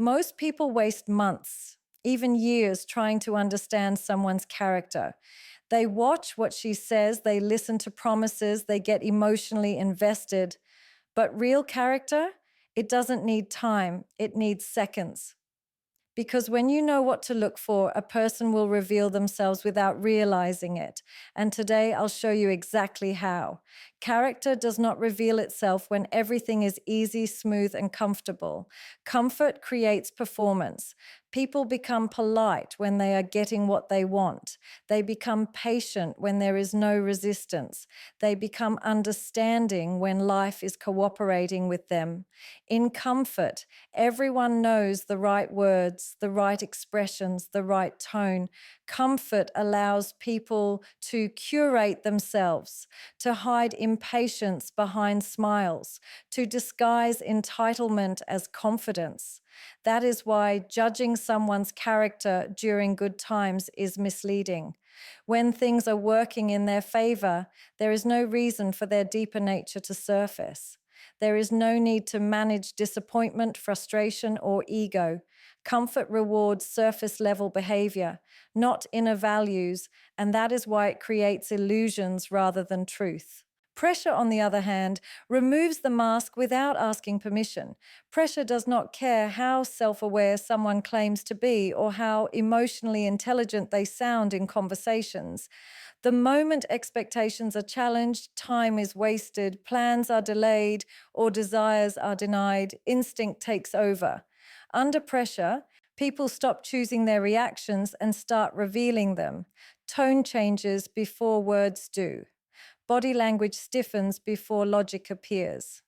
Most people waste months, even years, trying to understand someone's character. They watch what she says, they listen to promises, they get emotionally invested. But real character, it doesn't need time, it needs seconds. Because when you know what to look for, a person will reveal themselves without realizing it. And today I'll show you exactly how. Character does not reveal itself when everything is easy, smooth, and comfortable. Comfort creates performance. People become polite when they are getting what they want. They become patient when there is no resistance. They become understanding when life is cooperating with them. In comfort, everyone knows the right words, the right expressions, the right tone. Comfort allows people to curate themselves, to hide impatience behind smiles, to disguise entitlement as confidence. That is why judging someone's character during good times is misleading. When things are working in their favor, there is no reason for their deeper nature to surface. There is no need to manage disappointment, frustration, or ego. Comfort rewards surface-level behavior, not inner values, and that is why it creates illusions rather than truth. Pressure, on the other hand, removes the mask without asking permission. Pressure does not care how self-aware someone claims to be or how emotionally intelligent they sound in conversations. The moment expectations are challenged, time is wasted, plans are delayed, or desires are denied, instinct takes over. Under pressure, people stop choosing their reactions and start revealing them. Tone changes before words do. Body language stiffens before logic appears.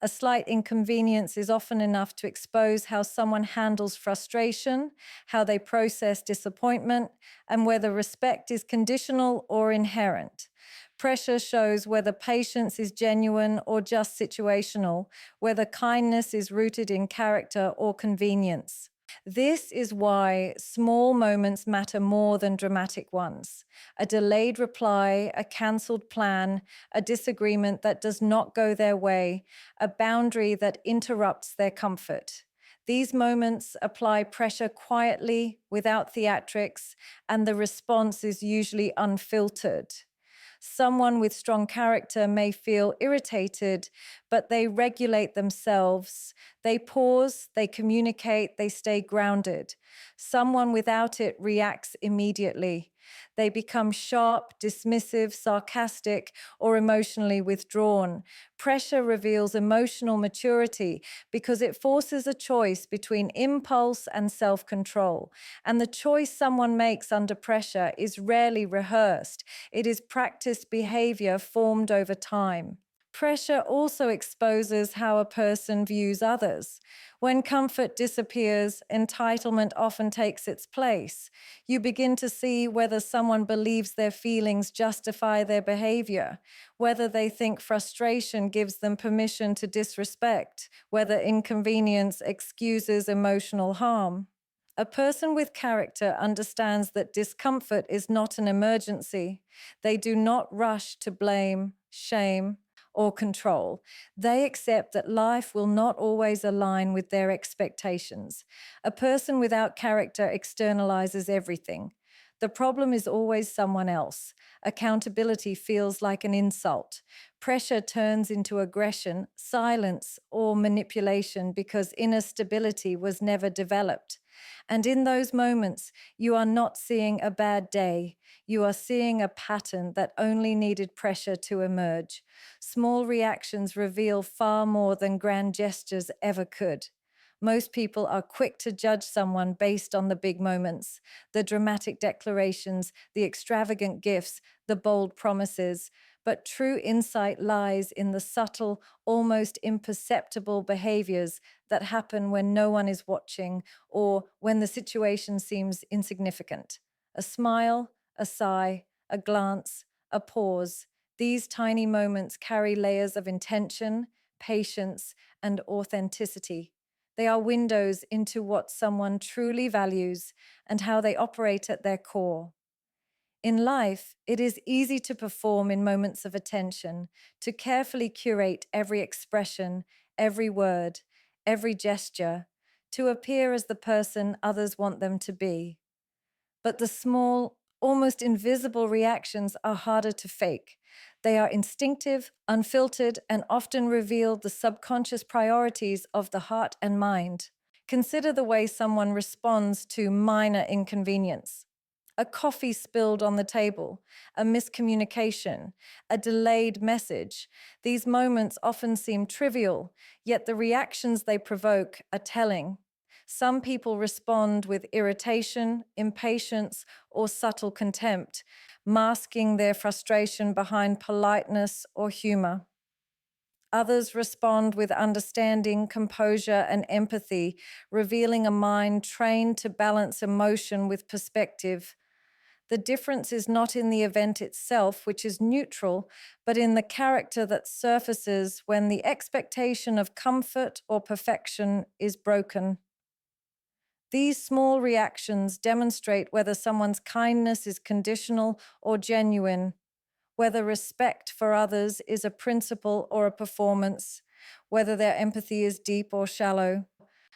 A slight inconvenience is often enough to expose how someone handles frustration, how they process disappointment, and whether respect is conditional or inherent. Pressure shows whether patience is genuine or just situational, whether kindness is rooted in character or convenience. This is why small moments matter more than dramatic ones. A delayed reply, a cancelled plan, a disagreement that does not go their way, a boundary that interrupts their comfort. These moments apply pressure quietly, without theatrics, and the response is usually unfiltered. Someone with strong character may feel irritated, but they regulate themselves. They pause, they communicate, they stay grounded. Someone without it reacts immediately. They become sharp, dismissive, sarcastic, or emotionally withdrawn. Pressure reveals emotional maturity because it forces a choice between impulse and self-control. And the choice someone makes under pressure is rarely rehearsed. It is practiced behavior formed over time. Pressure also exposes how a person views others. When comfort disappears, entitlement often takes its place. You begin to see whether someone believes their feelings justify their behavior, whether they think frustration gives them permission to disrespect, whether inconvenience excuses emotional harm. A person with character understands that discomfort is not an emergency. They do not rush to blame, shame, or control. They accept that life will not always align with their expectations. A person without character externalizes everything. The problem is always someone else. Accountability feels like an insult. Pressure turns into aggression, silence, or manipulation because inner stability was never developed. And in those moments, you are not seeing a bad day. You are seeing a pattern that only needed pressure to emerge. Small reactions reveal far more than grand gestures ever could. Most people are quick to judge someone based on the big moments, the dramatic declarations, the extravagant gifts, the bold promises. But true insight lies in the subtle, almost imperceptible behaviors that happen when no one is watching or when the situation seems insignificant. A smile, a sigh, a glance, a pause. These tiny moments carry layers of intention, patience, and authenticity. They are windows into what someone truly values and how they operate at their core. In life, it is easy to perform in moments of attention, to carefully curate every expression, every word, every gesture, to appear as the person others want them to be. But the small, almost invisible reactions are harder to fake. They are instinctive, unfiltered, and often reveal the subconscious priorities of the heart and mind. Consider the way someone responds to minor inconvenience. A coffee spilled on the table, a miscommunication, a delayed message. These moments often seem trivial, yet the reactions they provoke are telling. Some people respond with irritation, impatience, or subtle contempt, masking their frustration behind politeness or humor. Others respond with understanding, composure, and empathy, revealing a mind trained to balance emotion with perspective. The difference is not in the event itself, which is neutral, but in the character that surfaces when the expectation of comfort or perfection is broken. These small reactions demonstrate whether someone's kindness is conditional or genuine, whether respect for others is a principle or a performance, whether their empathy is deep or shallow.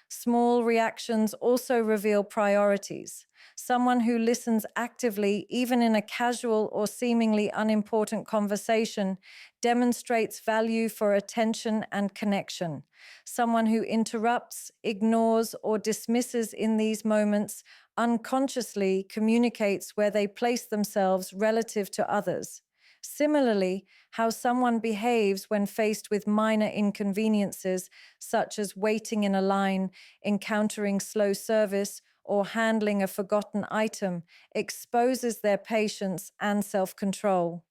Small reactions also reveal priorities. Someone who listens actively, even in a casual or seemingly unimportant conversation, demonstrates value for attention and connection. Someone who interrupts, ignores, or dismisses in these moments unconsciously communicates where they place themselves relative to others. Similarly, how someone behaves when faced with minor inconveniences, such as waiting in a line, encountering slow service, or handling a forgotten item, exposes their patience and self-control.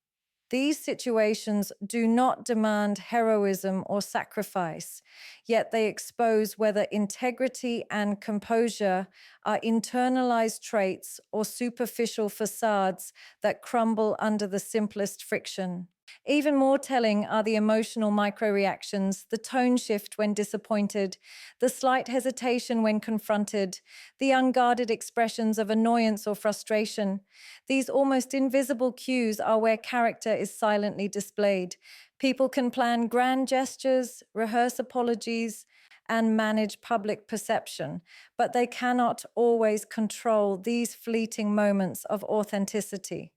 These situations do not demand heroism or sacrifice, yet they expose whether integrity and composure are internalized traits or superficial facades that crumble under the simplest friction. Even more telling are the emotional microreactions, the tone shift when disappointed, the slight hesitation when confronted, the unguarded expressions of annoyance or frustration. These almost invisible cues are where character is silently displayed. People can plan grand gestures, rehearse apologies, and manage public perception, but they cannot always control these fleeting moments of authenticity.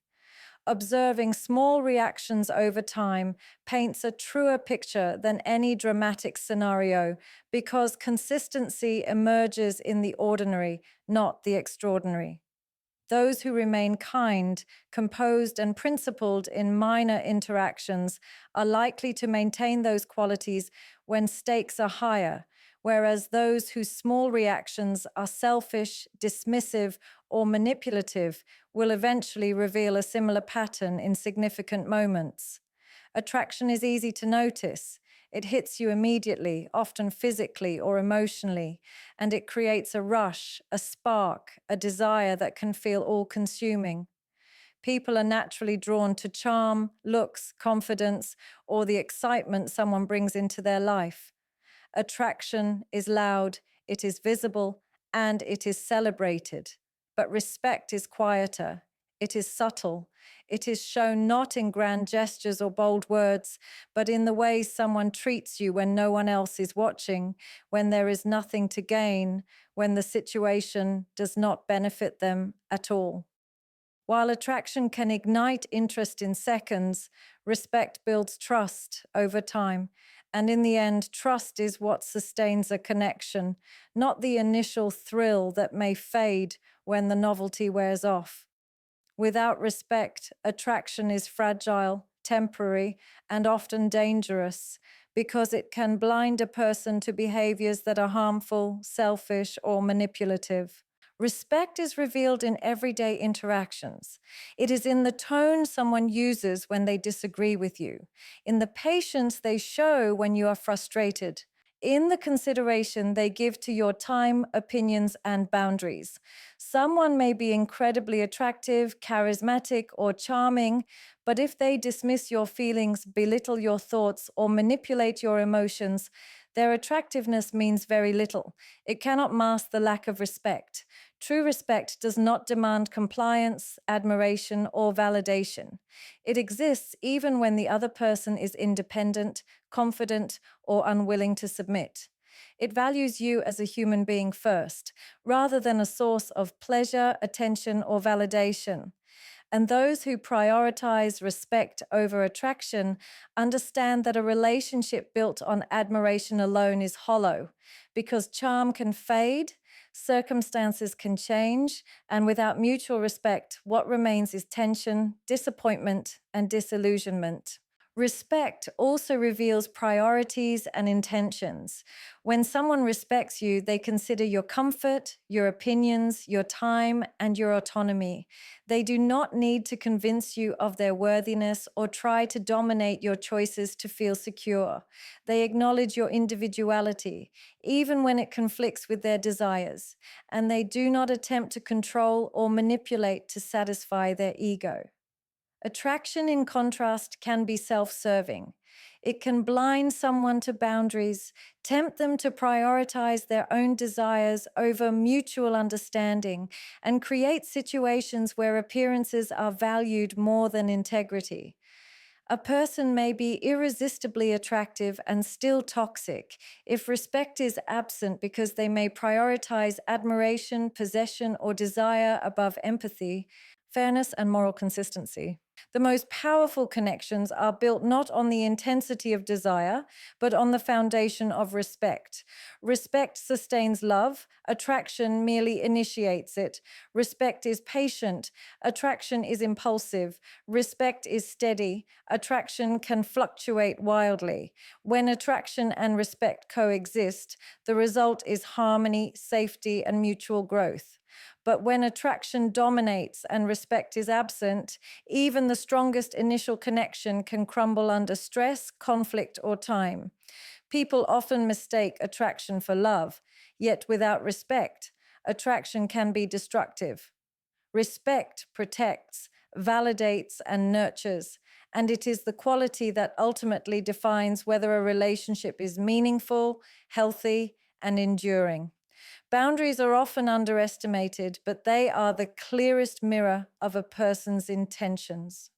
Observing small reactions over time paints a truer picture than any dramatic scenario because consistency emerges in the ordinary, not the extraordinary. Those who remain kind, composed, and principled in minor interactions are likely to maintain those qualities when stakes are higher, whereas those whose small reactions are selfish, dismissive, or manipulative will eventually reveal a similar pattern in significant moments. Attraction is easy to notice. It hits you immediately, often physically or emotionally, and it creates a rush, a spark, a desire that can feel all-consuming. People are naturally drawn to charm, looks, confidence, or the excitement someone brings into their life. Attraction is loud, it is visible, and it is celebrated. But respect is quieter. It is subtle. It is shown not in grand gestures or bold words, but in the way someone treats you when no one else is watching, when there is nothing to gain, when the situation does not benefit them at all. While attraction can ignite interest in seconds, respect builds trust over time. And in the end, trust is what sustains a connection, not the initial thrill that may fade when the novelty wears off. Without respect, attraction is fragile, temporary, and often dangerous because it can blind a person to behaviors that are harmful, selfish, or manipulative. Respect is revealed in everyday interactions. It is in the tone someone uses when they disagree with you, in the patience they show when you are frustrated, in the consideration they give to your time, opinions, and boundaries. Someone may be incredibly attractive, charismatic, or charming, but if they dismiss your feelings, belittle your thoughts, or manipulate your emotions, their attractiveness means very little. It cannot mask the lack of respect. True respect does not demand compliance, admiration, or validation. It exists even when the other person is independent, confident, or unwilling to submit. It values you as a human being first, rather than a source of pleasure, attention, or validation. And those who prioritize respect over attraction understand that a relationship built on admiration alone is hollow, because charm can fade, circumstances can change, and without mutual respect, what remains is tension, disappointment, and disillusionment. Respect also reveals priorities and intentions. When someone respects you, they consider your comfort, your opinions, your time, and your autonomy. They do not need to convince you of their worthiness or try to dominate your choices to feel secure. They acknowledge your individuality, even when it conflicts with their desires, and they do not attempt to control or manipulate to satisfy their ego. Attraction, in contrast, can be self-serving. It can blind someone to boundaries, tempt them to prioritize their own desires over mutual understanding, and create situations where appearances are valued more than integrity. A person may be irresistibly attractive and still toxic if respect is absent, because they may prioritize admiration, possession, or desire above empathy, fairness, and moral consistency. The most powerful connections are built not on the intensity of desire, but on the foundation of respect. Respect sustains love, attraction merely initiates it. Respect is patient, attraction is impulsive. Respect is steady, attraction can fluctuate wildly. When attraction and respect coexist, the result is harmony, safety, and mutual growth. But when attraction dominates and respect is absent, even the strongest initial connection can crumble under stress, conflict, or time. People often mistake attraction for love, yet without respect, attraction can be destructive. Respect protects, validates, and nurtures, and it is the quality that ultimately defines whether a relationship is meaningful, healthy, and enduring. Boundaries are often underestimated, but they are the clearest mirror of a person's intentions.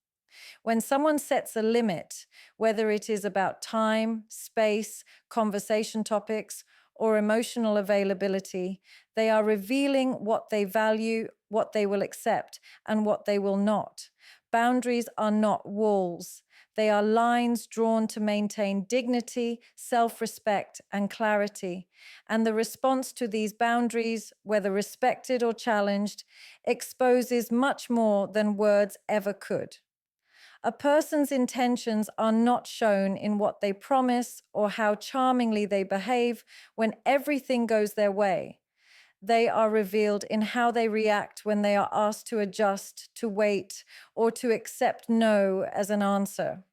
When someone sets a limit, whether it is about time, space, conversation topics, or emotional availability, they are revealing what they value, what they will accept, and what they will not. Boundaries are not walls. They are lines drawn to maintain dignity, self-respect, and clarity. And the response to these boundaries, whether respected or challenged, exposes much more than words ever could. A person's intentions are not shown in what they promise or how charmingly they behave when everything goes their way. They are revealed in how they react when they are asked to adjust, to wait, or to accept no as an answer.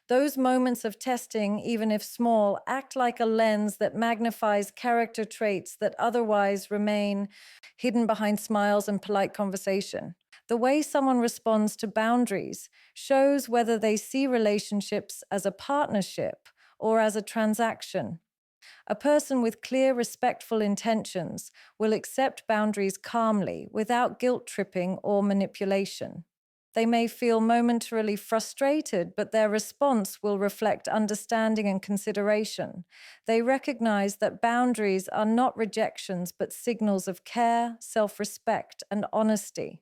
Those moments of testing, even if small, act like a lens that magnifies character traits that otherwise remain hidden behind smiles and polite conversation. The way someone responds to boundaries shows whether they see relationships as a partnership or as a transaction. A person with clear, respectful intentions will accept boundaries calmly, without guilt tripping or manipulation. They may feel momentarily frustrated, but their response will reflect understanding and consideration. They recognize that boundaries are not rejections, but signals of care, self-respect, and honesty.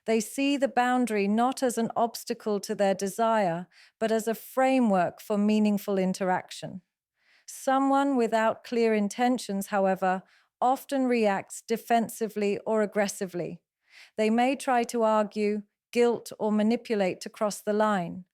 They see the boundary not as an obstacle to their desire, but as a framework for meaningful interaction. Someone without clear intentions, however, often reacts defensively or aggressively. They may try to argue, guilt, or manipulate to cross the line.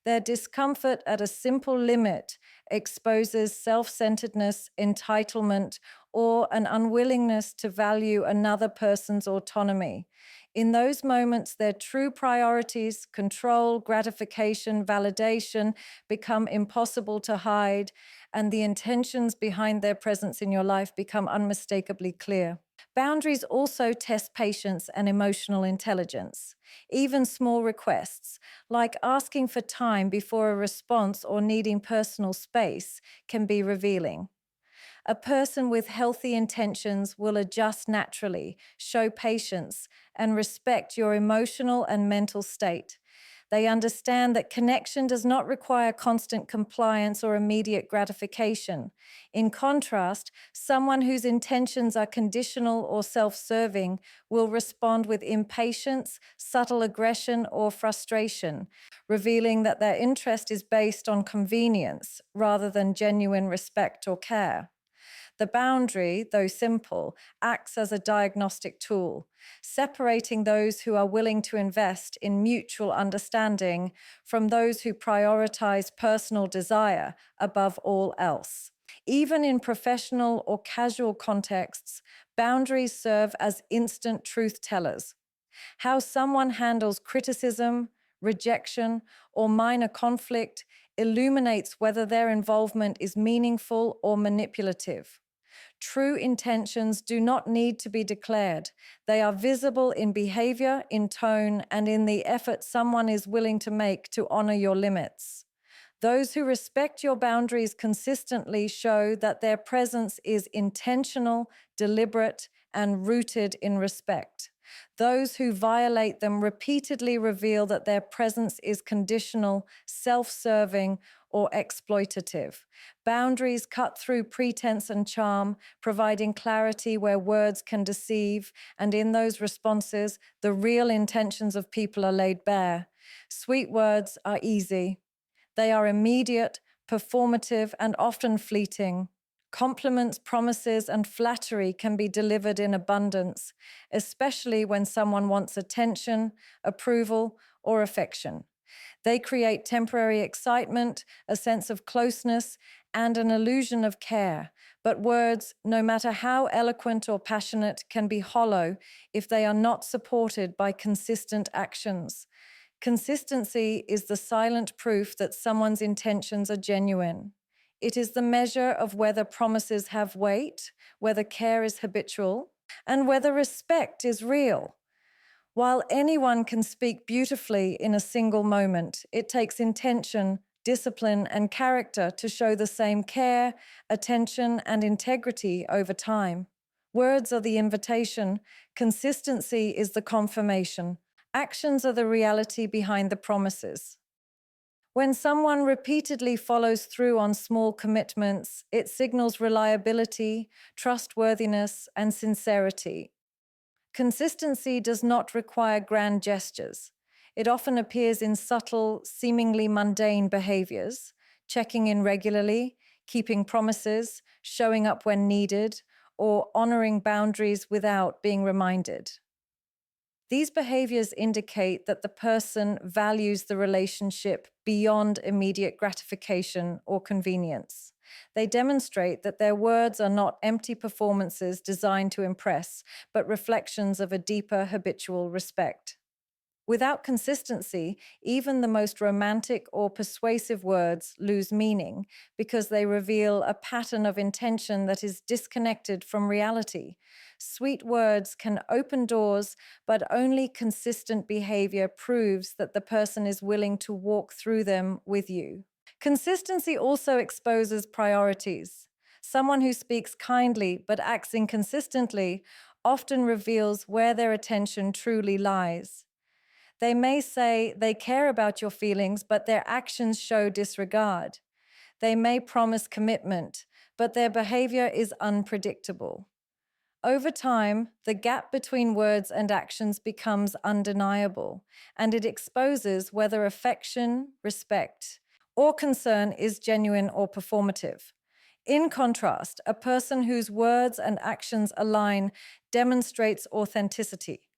Their discomfort at a simple limit exposes self-centeredness, entitlement, or an unwillingness to value another person's autonomy. In those moments, their true priorities, control, gratification, validation, become impossible to hide, and the intentions behind their presence in your life become unmistakably clear. Boundaries also test patience and emotional intelligence. Even small requests, like asking for time before a response or needing personal space, can be revealing. A person with healthy intentions will adjust naturally, show patience, and respect your emotional and mental state. They understand that connection does not require constant compliance or immediate gratification. In contrast, someone whose intentions are conditional or self serving will respond with impatience, subtle aggression, or frustration, revealing that their interest is based on convenience rather than genuine respect or care. The boundary, though simple, acts as a diagnostic tool, separating those who are willing to invest in mutual understanding from those who prioritize personal desire above all else. Even in professional or casual contexts, boundaries serve as instant truth tellers. How someone handles criticism, rejection, or minor conflict illuminates whether their involvement is meaningful or manipulative. True intentions do not need to be declared. They are visible in behavior, in tone, and in the effort someone is willing to make to honor your limits. Those who respect your boundaries consistently show that their presence is intentional, deliberate, and rooted in respect. Those who violate them repeatedly reveal that their presence is conditional, self serving, or exploitative. Boundaries cut through pretense and charm, providing clarity where words can deceive, and in those responses, the real intentions of people are laid bare. Sweet words are easy. They are immediate, performative, and often fleeting. Compliments, promises, and flattery can be delivered in abundance, especially when someone wants attention, approval, or affection. They create temporary excitement, a sense of closeness, and an illusion of care. But words, no matter how eloquent or passionate, can be hollow if they are not supported by consistent actions. Consistency is the silent proof that someone's intentions are genuine. It is the measure of whether promises have weight, whether care is habitual, and whether respect is real. While anyone can speak beautifully in a single moment, it takes intention, discipline, and character to show the same care, attention, and integrity over time. Words are the invitation, consistency is the confirmation. Actions are the reality behind the promises. When someone repeatedly follows through on small commitments, it signals reliability, trustworthiness, and sincerity. Consistency does not require grand gestures. It often appears in subtle, seemingly mundane behaviors, checking in regularly, keeping promises, showing up when needed, or honoring boundaries without being reminded. These behaviors indicate that the person values the relationship beyond immediate gratification or convenience. They demonstrate that their words are not empty performances designed to impress, but reflections of a deeper habitual respect. Without consistency, even the most romantic or persuasive words lose meaning because they reveal a pattern of intention that is disconnected from reality. Sweet words can open doors, but only consistent behavior proves that the person is willing to walk through them with you. Consistency also exposes priorities. Someone who speaks kindly but acts inconsistently often reveals where their attention truly lies. They may say they care about your feelings, but their actions show disregard. They may promise commitment, but their behavior is unpredictable. Over time, the gap between words and actions becomes undeniable, and it exposes whether affection, respect, or concern is genuine or performative. In contrast, a person whose words and actions align demonstrates authenticity.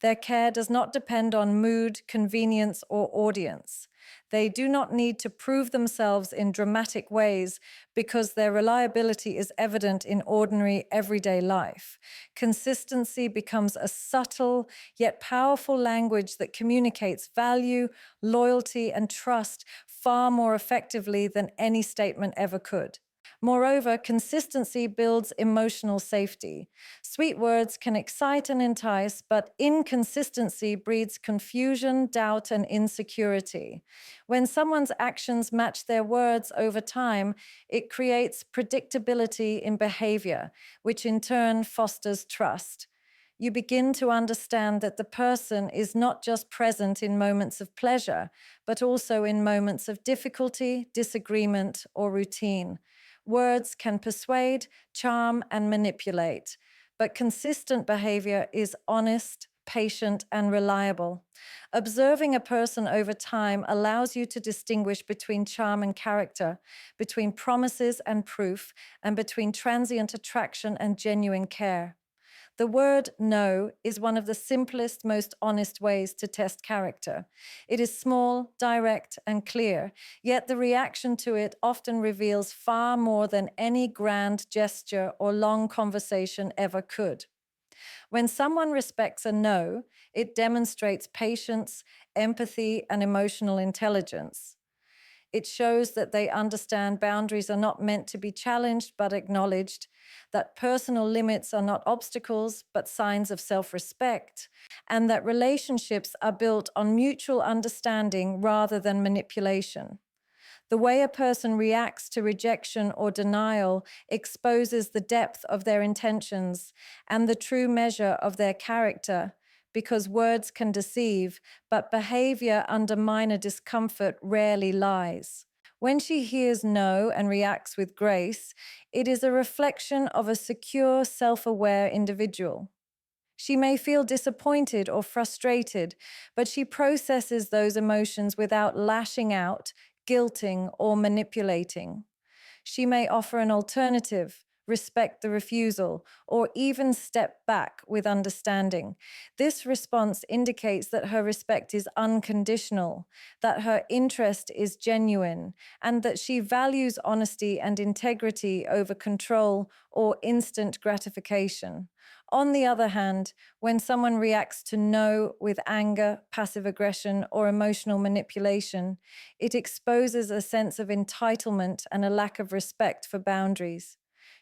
Their care does not depend on mood, convenience, or audience. They do not need to prove themselves in dramatic ways because their reliability is evident in ordinary, everyday life. Consistency becomes a subtle yet powerful language that communicates value, loyalty, and trust far more effectively than any statement ever could. Moreover, consistency builds emotional safety. Sweet words can excite and entice, but inconsistency breeds confusion, doubt, and insecurity. When someone's actions match their words over time, it creates predictability in behavior, which in turn fosters trust. You begin to understand that the person is not just present in moments of pleasure, but also in moments of difficulty, disagreement, or routine. Words can persuade, charm, and manipulate, but consistent behavior is honest, patient, and reliable. Observing a person over time allows you to distinguish between charm and character, between promises and proof, and between transient attraction and genuine care. The word no is one of the simplest, most honest ways to test character. It is small, direct, and clear, yet the reaction to it often reveals far more than any grand gesture or long conversation ever could. When someone respects a no, it demonstrates patience, empathy, and emotional intelligence. It shows that they understand boundaries are not meant to be challenged but acknowledged, that personal limits are not obstacles but signs of self respect, and that relationships are built on mutual understanding rather than manipulation. The way a person reacts to rejection or denial exposes the depth of their intentions and the true measure of their character, because words can deceive, but behavior under minor discomfort rarely lies. When she hears no and reacts with grace, it is a reflection of a secure, self aware individual. She may feel disappointed or frustrated, but she processes those emotions without lashing out, guilting, or manipulating. She may offer an alternative, respect the refusal, or even step back with understanding. This response indicates that her respect is unconditional, that her interest is genuine, and that she values honesty and integrity over control or instant gratification. On the other hand, when someone reacts to no with anger, passive aggression, or emotional manipulation, it exposes a sense of entitlement and a lack of respect for boundaries.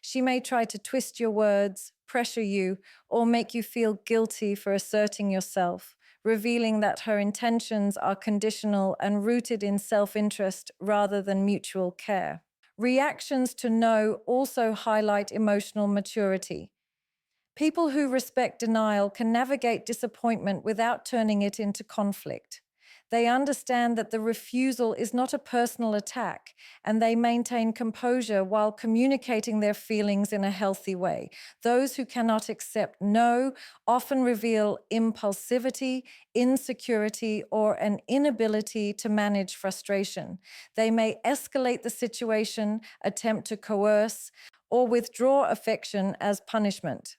She may try to twist your words, pressure you, or make you feel guilty for asserting yourself, revealing that her intentions are conditional and rooted in self-interest rather than mutual care. Reactions to no also highlight emotional maturity. People who respect denial can navigate disappointment without turning it into conflict. They understand that the refusal is not a personal attack, and they maintain composure while communicating their feelings in a healthy way. Those who cannot accept no often reveal impulsivity, insecurity, or an inability to manage frustration. They may escalate the situation, attempt to coerce, or withdraw affection as punishment.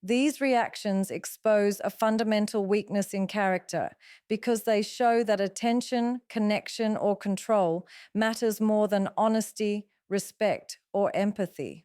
These reactions expose a fundamental weakness in character because they show that attention, connection, or control matters more than honesty, respect, or empathy.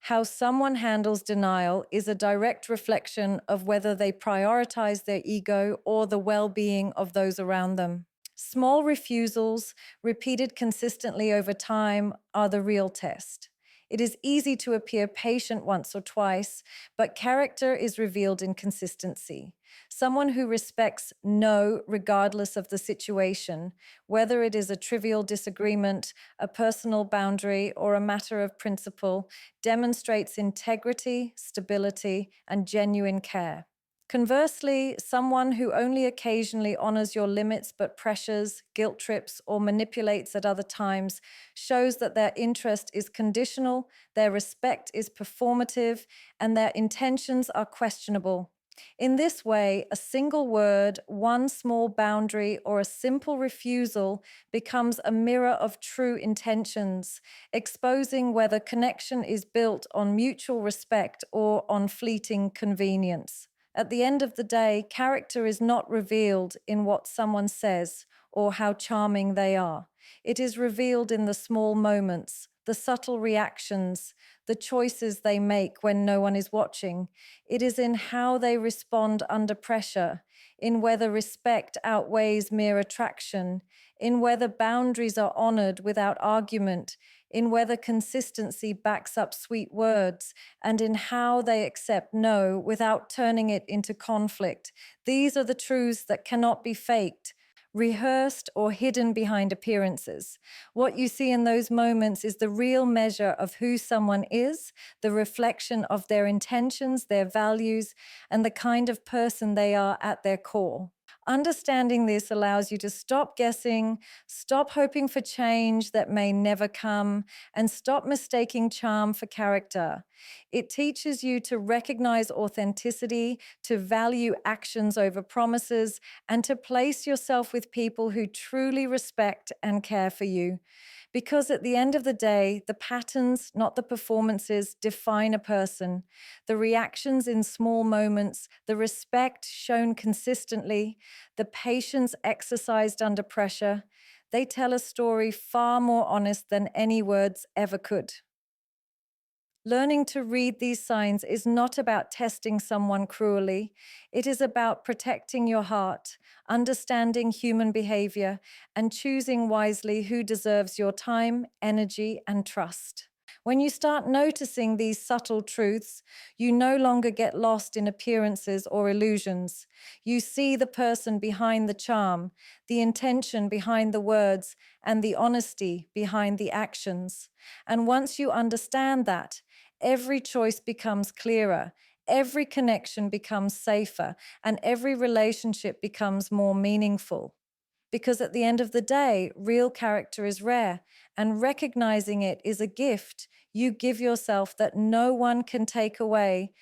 How someone handles denial is a direct reflection of whether they prioritize their ego or the well-being of those around them. Small refusals, repeated consistently over time, are the real test. It is easy to appear patient once or twice, but character is revealed in consistency. Someone who respects no regardless of the situation, whether it is a trivial disagreement, a personal boundary, or a matter of principle, demonstrates integrity, stability, and genuine care. Conversely, someone who only occasionally honors your limits but pressures, guilt trips, or manipulates at other times shows that their interest is conditional, their respect is performative, and their intentions are questionable. In this way, a single word, one small boundary, or a simple refusal becomes a mirror of true intentions, exposing whether connection is built on mutual respect or on fleeting convenience. At the end of the day, character is not revealed in what someone says or how charming they are. It is revealed in the small moments, the subtle reactions, the choices they make when no one is watching. It is in how they respond under pressure, in whether respect outweighs mere attraction, in whether boundaries are honored without argument, in whether consistency backs up sweet words, and in how they accept no without turning it into conflict. These are the truths that cannot be faked. rehearsed or hidden behind appearances. What you see in those moments is the real measure of who someone is, the reflection of their intentions, their values, and the kind of person they are at their core. Understanding this allows you to stop guessing, stop hoping for change that may never come, and stop mistaking charm for character. It teaches you to recognize authenticity, to value actions over promises, and to place yourself with people who truly respect and care for you. Because at the end of the day, the patterns, not the performances, define a person. The reactions in small moments, the respect shown consistently, the patience exercised under pressure, they tell a story far more honest than any words ever could. Learning to read these signs is not about testing someone cruelly. It is about protecting your heart, understanding human behavior, and choosing wisely who deserves your time, energy, and trust. When you start noticing these subtle truths, you no longer get lost in appearances or illusions. You see the person behind the charm, the intention behind the words, and the honesty behind the actions. And once you understand that, every choice becomes clearer, every connection becomes safer, and every relationship becomes more meaningful. Because at the end of the day, real character is rare, and recognizing it is a gift you give yourself that no one can take away